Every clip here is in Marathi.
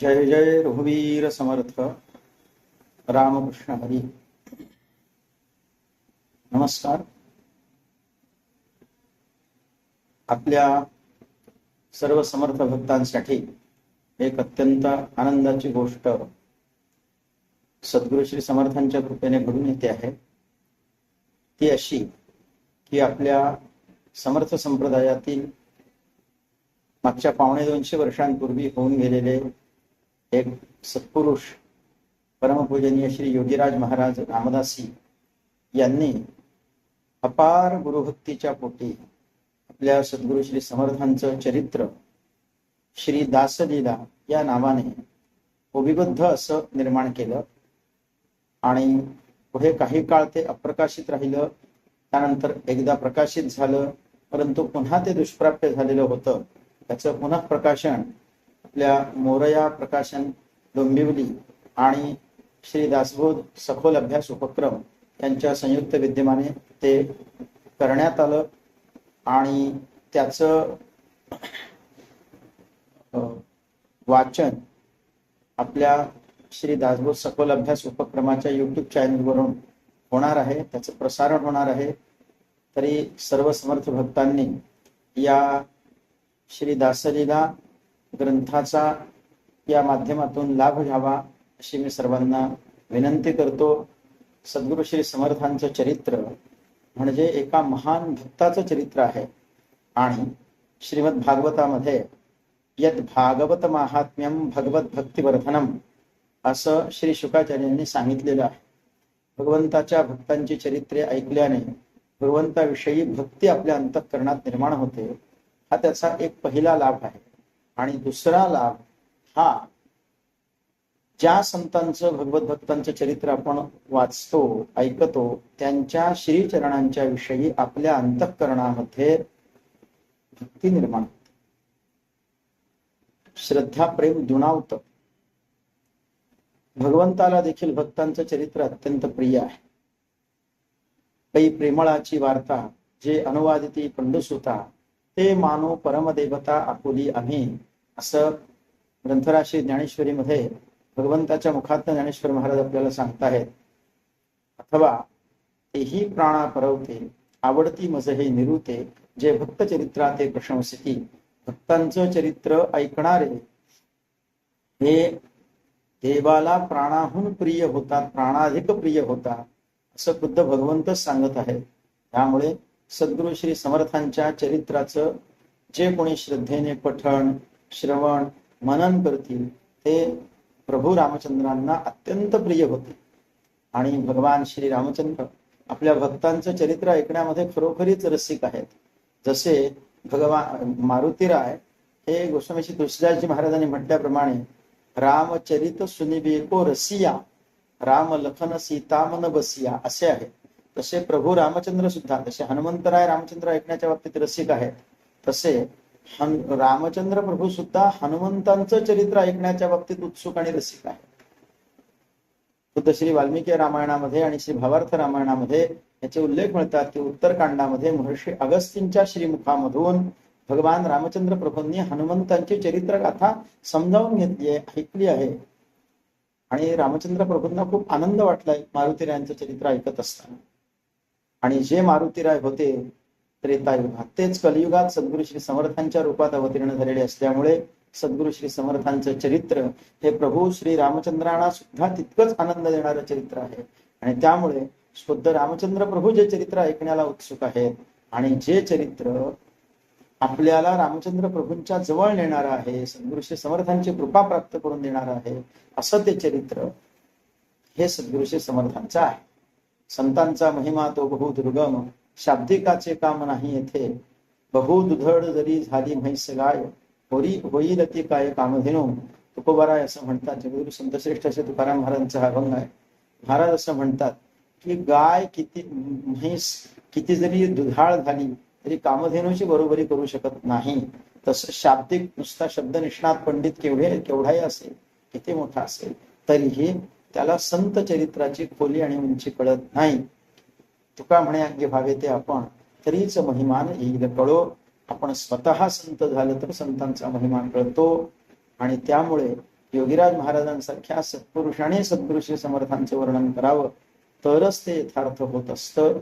जय जय रघुवीर समर्थ रामकृष्ण हरी. नमस्कार. आपल्या सर्व समर्थ भक्तांसाठी एक अत्यंत आनंदाची गोष्ट सद्गुरू श्री समर्थांच्या कृपेने घडून येते आहे. ती अशी की आपल्या समर्थ संप्रदायातील मागच्या 250 वर्षांपूर्वी होऊन गेलेले एक सत्पुरुष परमपूजनीय श्री योगीराज महाराज रामदासी यांनी अपार गुरुभक्तीच्या पोटी आपल्या सद्गुरू श्री समर्थांचं चरित्र श्री दासलीला या नावाने ओविबद्ध असं निर्माण केलं आणि पुढे काही काळ ते अप्रकाशित राहिलं. त्यानंतर एकदा प्रकाशित झालं, परंतु पुन्हा ते दुष्प्राप्य झालेलं होतं. त्याचं पुनः प्रकाशन आपल्या मोरया प्रकाशन डोंबिवली आणि श्री दासबोध सखोल अभ्यास उपक्रम यांच्या संयुक्त विद्यमाने ते करण्यात आलं आणि त्याचं वाचन आपल्या श्री दासबोध सखोल अभ्यास उपक्रमाच्या युट्यूब चॅनलवरून होणार आहे. त्याचं प्रसारण होणार आहे. तरी सर्व समर्थ भक्तांनी या श्री दासलीला ग्रंथाचा या माध्यमातून लाभ घ्यावा अशी मी सर्वांना विनंती करतो. सद्गुरू श्री समर्थांचं चरित्र म्हणजे एका महान भक्ताचं चरित्र आहे आणि श्रीमद भागवतामध्ये यद भागवत महात्म्यम भगवत भक्तिवर्धनम असं श्री शुकाचार्यांनी सांगितलेलं आहे. भगवंताच्या भक्तांची चरित्रे ऐकल्याने भगवंताविषयी भक्ती आपल्या अंतःकरणात निर्माण होते. हा त्याचा एक पहिला लाभ आहे. आणि दुसरा लाभ हा ज्या संतांचं भगवत भक्तांचं चरित्र आपण वाचतो ऐकतो त्यांच्या श्रीचरणांच्या विषयी आपल्या अंतःकरणामध्ये भक्ती निर्माण होते, श्रद्धा प्रेम दुणावतं. भगवंताला देखील भक्तांचं चरित्र अत्यंत प्रिय आहे. काही प्रेमळाची वार्ता जे अनुवादिती पंडुसुता ते मानो परमदेवता आपुली आम्ही असं ग्रंथराशी ज्ञानेश्वरीमध्ये भगवंताच्या मुखातून ज्ञानेश्वर महाराज आपल्याला सांगताहेत. अथवा तेही प्राणा परवते आवडती मज हे निरुते जे भक्त चरित्रा ते प्रशंसिती. भक्तांचं चरित्र ऐकणारे हे देवाला प्राणाहून प्रिय होतात, प्राणाधिक प्रिय होतात असं खुद्द भगवंतच सांगत आहेत. त्यामुळे सद्गुरू श्री समर्थांच्या चरित्राचं जे कोणी श्रद्धेने पठण श्रवण मनन करतील ते प्रभू रामचंद्रांना अत्यंत प्रिय होते. आणि भगवान श्री रामचंद्र आपल्या भक्तांचं चरित्र ऐकण्यामध्ये खरोखरीच रसिक आहेत. जसे भगवान मारुतीराय हे गोस्वामी श्री तुळशीदासजी महाराजांनी म्हटल्याप्रमाणे रामचरित सुनिबेको रसिया राम लखन सीता मन बसिया असे आहेत. तसे प्रभू रामचंद्र सुद्धा, जसे हनुमंतराय रामचंद्र ऐकण्याच्या बाबतीत रसिक आहेत, तसे रामचंद्र प्रभू सुद्धा हनुमंतांचं चरित्र ऐकण्याच्या बाबतीत उत्सुक आणि रसिक आहे. खुद्द श्री वाल्मिकी रामायणामध्ये आणि श्री भावार्थ रामायणामध्ये याचे उल्लेख मिळतात की उत्तरकांडामध्ये महर्षी अगस्तींच्या श्रीमुखामधून भगवान रामचंद्र प्रभूंनी हनुमंतांची चरित्र गाथा समजावून घेतली आहे, ऐकली आहे. आणि रामचंद्र प्रभूंना खूप आनंद वाटलाय मारुतीरायांचं चरित्र ऐकत असताना. आणि जे मारुतीराय होते त्रेतायुगात तेच कलियुगात सद्गुरू श्री समर्थांच्या रूपात अवतीर्ण झालेले असल्यामुळे सद्गुरू श्री समर्थांचं चरित्र हे प्रभू श्री रामचंद्रांना सुद्धा तितकंच आनंद देणारं चरित्र आहे. आणि त्यामुळे शुद्ध रामचंद्र प्रभू जे चरित्र ऐकण्याला उत्सुक आहेत आणि जे चरित्र आपल्याला रामचंद्र प्रभूंच्या जवळ नेणार आहे, सद्गुरू श्री समर्थांची कृपा प्राप्त करून देणार आहे, असं ते चरित्र हे सद्गुरू श्री समर्थांचं आहे. संतांचा महिमा तो बहु दुर्गम शाब्दिकाचे काम नाही येथे. बहु दुधड जरी झाली म्हैस गाय होईल ती काय कामधेनू. तुकोबाराय असं म्हणतात. जगद्गुरु संतश्रेष्ठ असे तुकाराम महाराजांचा हा अभंग आहे. महाराज असं म्हणतात की गाय किती म्हैस किती जरी दुधाळ झाली तरी कामधेनूची बरोबरी करू शकत नाही. तसं शाब्दिक नुसता शब्द निष्णात पंडित केवढाही असेल, किती मोठा असेल, तरीही त्याला संत चरित्राची खोली आणि उंची कळत नाही. तुका म्हणे अग्गे भावे ते आपण तरीच महिमान येईल कळो. आपण स्वतः संत झालं तर संतांचा महिमा कळतो. आणि त्यामुळे योगीराज महाराजांसारख्या सत्पुरुषाने सद्गुरु श्री समर्थांचे वर्णन करावं तरच ते यथार्थ होत असतं.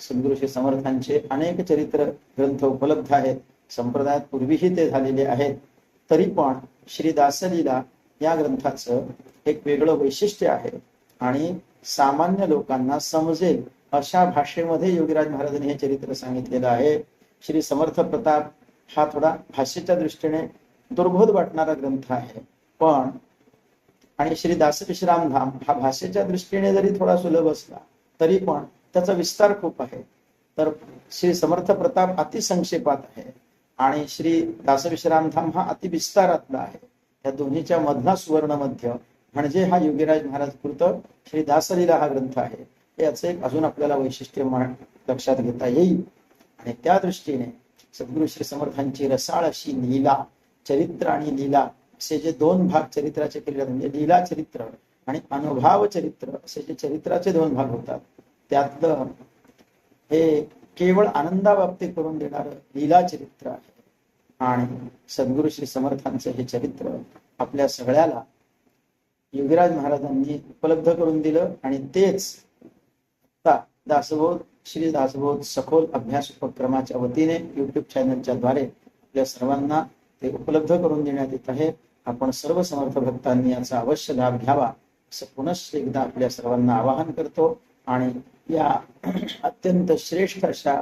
सद्गुरु श्री समर्थांचे अनेक चरित्र ग्रंथ उपलब्ध आहेत. संप्रदायात पूर्वीही ते झालेले आहेत. तरी पण श्री दासलीला या ग्रंथाचं एक वेगळं वैशिष्ट्य आहे आणि सामान्य लोकांना समजेल अशा भाषेमध्ये योगीराज महाराजांनी हे चरित्र सांगितलेलं आहे. श्री समर्थ प्रताप हा थोडा भाषेच्या दृष्टीने दुर्बोध वाटणारा ग्रंथ आहे, पण आणि श्री दासविश्राम धाम हा भाषेच्या दृष्टीने जरी थोडा सुलभ असला तरी पण त्याचा विस्तार खूप आहे. तर श्री समर्थ प्रताप अतिसंक्षेपात आहे आणि श्री दासविश्राम धाम हा अतिविस्तारातला आहे. या दोन्हीच्या मधला सुवर्ण मध्य म्हणजे हा योगीराज महाराज कृत श्री दासलीला हा ग्रंथ आहे. याचं एक अजून आपल्याला वैशिष्ट्य लक्षात घेता येईल आणि त्या दृष्टीने सद्गुरु श्री समर्थांची रसाळ अशी लीला, चरित्र आणि लीला असे जे दोन भाग चरित्राचे केले जातात, म्हणजे लीला चरित्र आणि अनुभव चरित्र असे जे चरित्राचे दोन भाग होतात, त्यातलं हे केवळ आनंदाबाबतीत करून देणारं लीला चरित्र आहे. आणि सद्गुरु श्री समर्थांचं हे चरित्र आपल्या सगळ्याला योगीराज महाराजांनी उपलब्ध करून दिलं आणि तेच दासबोध श्री दासबोध सखोल अभ्यास उपक्रमाच्या वतीने युट्यूब चॅनलच्या द्वारे आपल्या सर्वांना ते उपलब्ध करून देण्यात येत आहे. आपण सर्व समर्थ भक्तांनी याचा अवश्य लाभ घ्यावा असं पुनश्च एकदा आपल्या सर्वांना आवाहन करतो. आणि या अत्यंत श्रेष्ठ अशा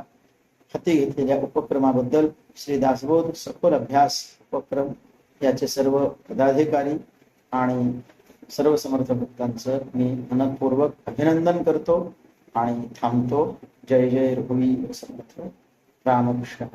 हाती घेतलेल्या उपक्रमाबद्दल श्री दासबोध सखोल अभ्यास उपक्रम याचे सर्व पदाधिकारी आणि सर्व समर्थ भक्तांचं मी मनपूर्वक अभिनंदन करतो आणि थांबतो. जय जय रघुवीर समर्थ रामकृष्ण.